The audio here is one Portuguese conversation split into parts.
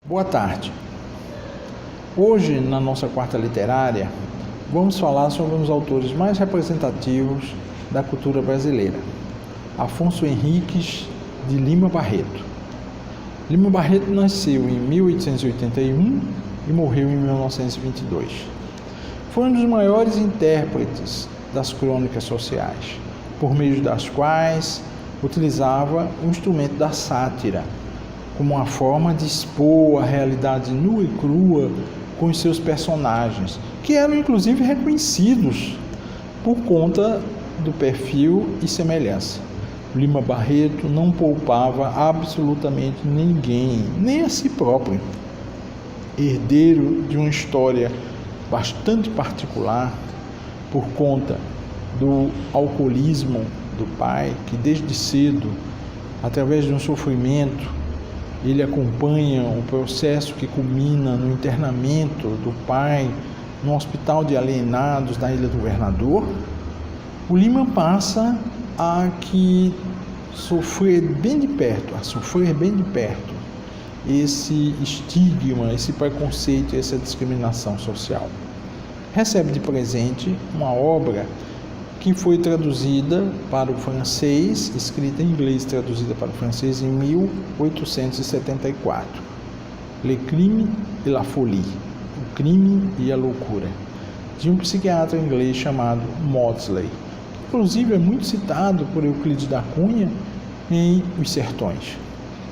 Boa tarde. Hoje, na nossa quarta literária, vamos falar sobre um dos autores mais representativos da cultura brasileira, Afonso Henriques de Lima Barreto. Lima Barreto nasceu em 1881 e morreu em 1922. Foi um dos maiores intérpretes das crônicas sociais, por meio das quais utilizava o instrumento da sátira, como uma forma de expor a realidade nua e crua com os seus personagens, que eram inclusive reconhecidos por conta do perfil e semelhança. Lima Barreto não poupava absolutamente ninguém, nem a si próprio. Herdeiro de uma história bastante particular, por conta do alcoolismo do pai, que desde cedo, através de um sofrimento, ele acompanha o processo que culmina no internamento do pai no hospital de alienados da Ilha do Governador. O Lima passa a sofrer bem de perto esse estigma, esse preconceito, essa discriminação social. Recebe de presente uma obra que foi traduzida para o francês, escrita em inglês, traduzida para o francês em 1874. Le crime et la folie, o crime e a loucura, de um psiquiatra inglês chamado Maudsley, que inclusive é muito citado por Euclides da Cunha em Os Sertões.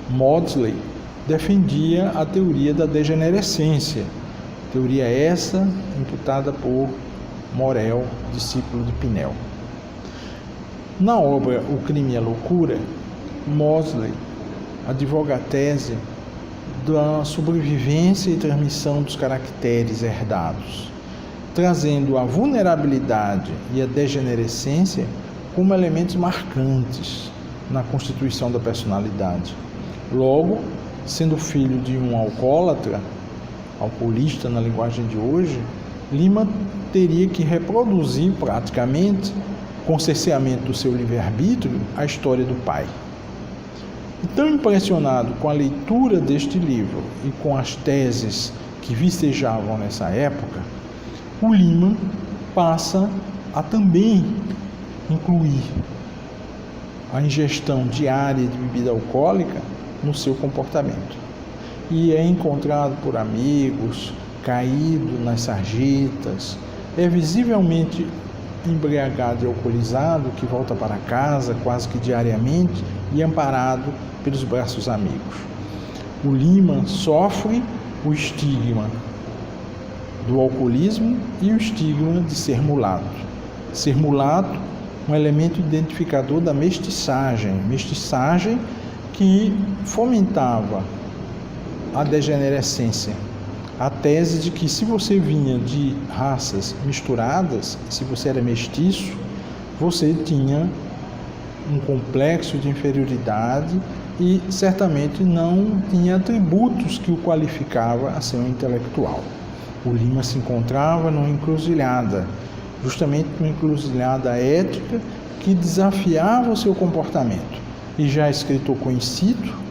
Maudsley defendia a teoria da degenerescência, teoria essa imputada por Morel, discípulo de Pinel. Na obra O Crime e a Loucura, Maudsley advoga a tese da sobrevivência e transmissão dos caracteres herdados, trazendo a vulnerabilidade e a degenerescência como elementos marcantes na constituição da personalidade. Logo, sendo filho de um alcoolista na linguagem de hoje, Lima teria que reproduzir praticamente, com cerceamento do seu livre-arbítrio, a história do pai. E tão impressionado com a leitura deste livro e com as teses que vicejavam nessa época, o Lima passa a também incluir a ingestão diária de bebida alcoólica no seu comportamento. E é encontrado por amigos, caído nas sarjetas, é visivelmente embriagado e alcoolizado, que volta para casa quase que diariamente e amparado pelos braços amigos. O Lima sofre o estigma do alcoolismo e o estigma de ser mulato. Ser mulato, um elemento identificador da mestiçagem que fomentava a degenerescência. A tese de que se você vinha de raças misturadas, se você era mestiço, você tinha um complexo de inferioridade e certamente não tinha atributos que o qualificava a ser um intelectual. O Lima se encontrava numa encruzilhada, justamente uma encruzilhada ética que desafiava o seu comportamento. E já escritor conhecido,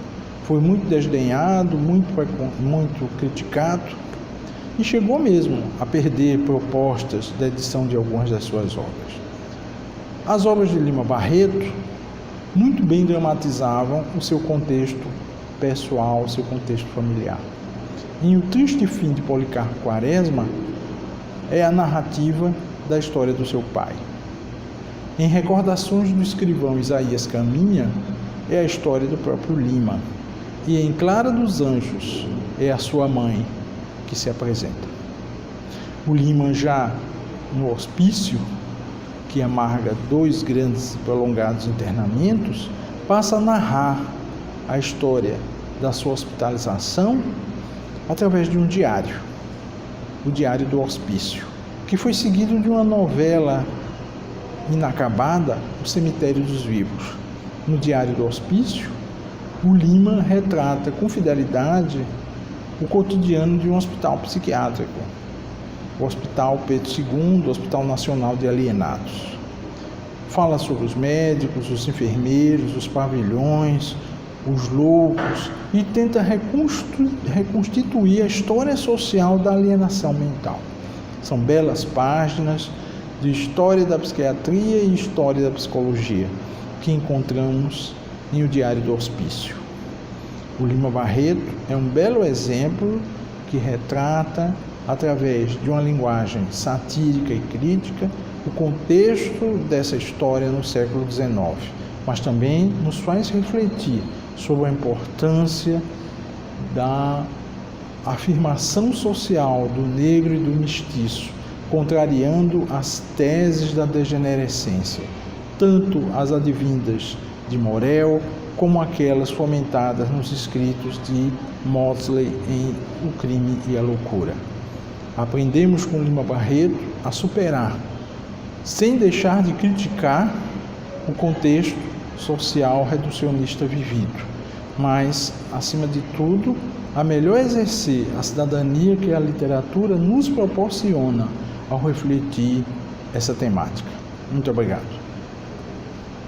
foi muito desdenhado, muito criticado e chegou mesmo a perder propostas da edição de algumas das suas obras. As obras de Lima Barreto muito bem dramatizavam o seu contexto pessoal, o seu contexto familiar. Em O Triste Fim de Policarpo Quaresma é a narrativa da história do seu pai. Em Recordações do Escrivão Isaías Caminha é a história do próprio Lima. E em Clara dos Anjos é a sua mãe que se apresenta. O Lima, já no hospício, que amarga 2 grandes e prolongados internamentos, passa a narrar a história da sua hospitalização através de um diário, o Diário do Hospício, que foi seguido de uma novela inacabada, O Cemitério dos Vivos. No Diário do Hospício, o Lima retrata com fidelidade o cotidiano de um hospital psiquiátrico, o Hospital Pedro II, o Hospital Nacional de Alienados. Fala sobre os médicos, os enfermeiros, os pavilhões, os loucos e tenta reconstituir a história social da alienação mental. São belas páginas de história da psiquiatria e história da psicologia que encontramos em O Diário do Hospício. O Lima Barreto é um belo exemplo que retrata, através de uma linguagem satírica e crítica, o contexto dessa história no século XIX, mas também nos faz refletir sobre a importância da afirmação social do negro e do mestiço, contrariando as teses da degenerescência, tanto as advindas de Morel, como aquelas fomentadas nos escritos de Maudsley em O Crime e a Loucura. Aprendemos com Lima Barreto a superar, sem deixar de criticar, o contexto social reducionista vivido, mas, acima de tudo, a melhor exercer a cidadania que a literatura nos proporciona ao refletir essa temática. Muito obrigado.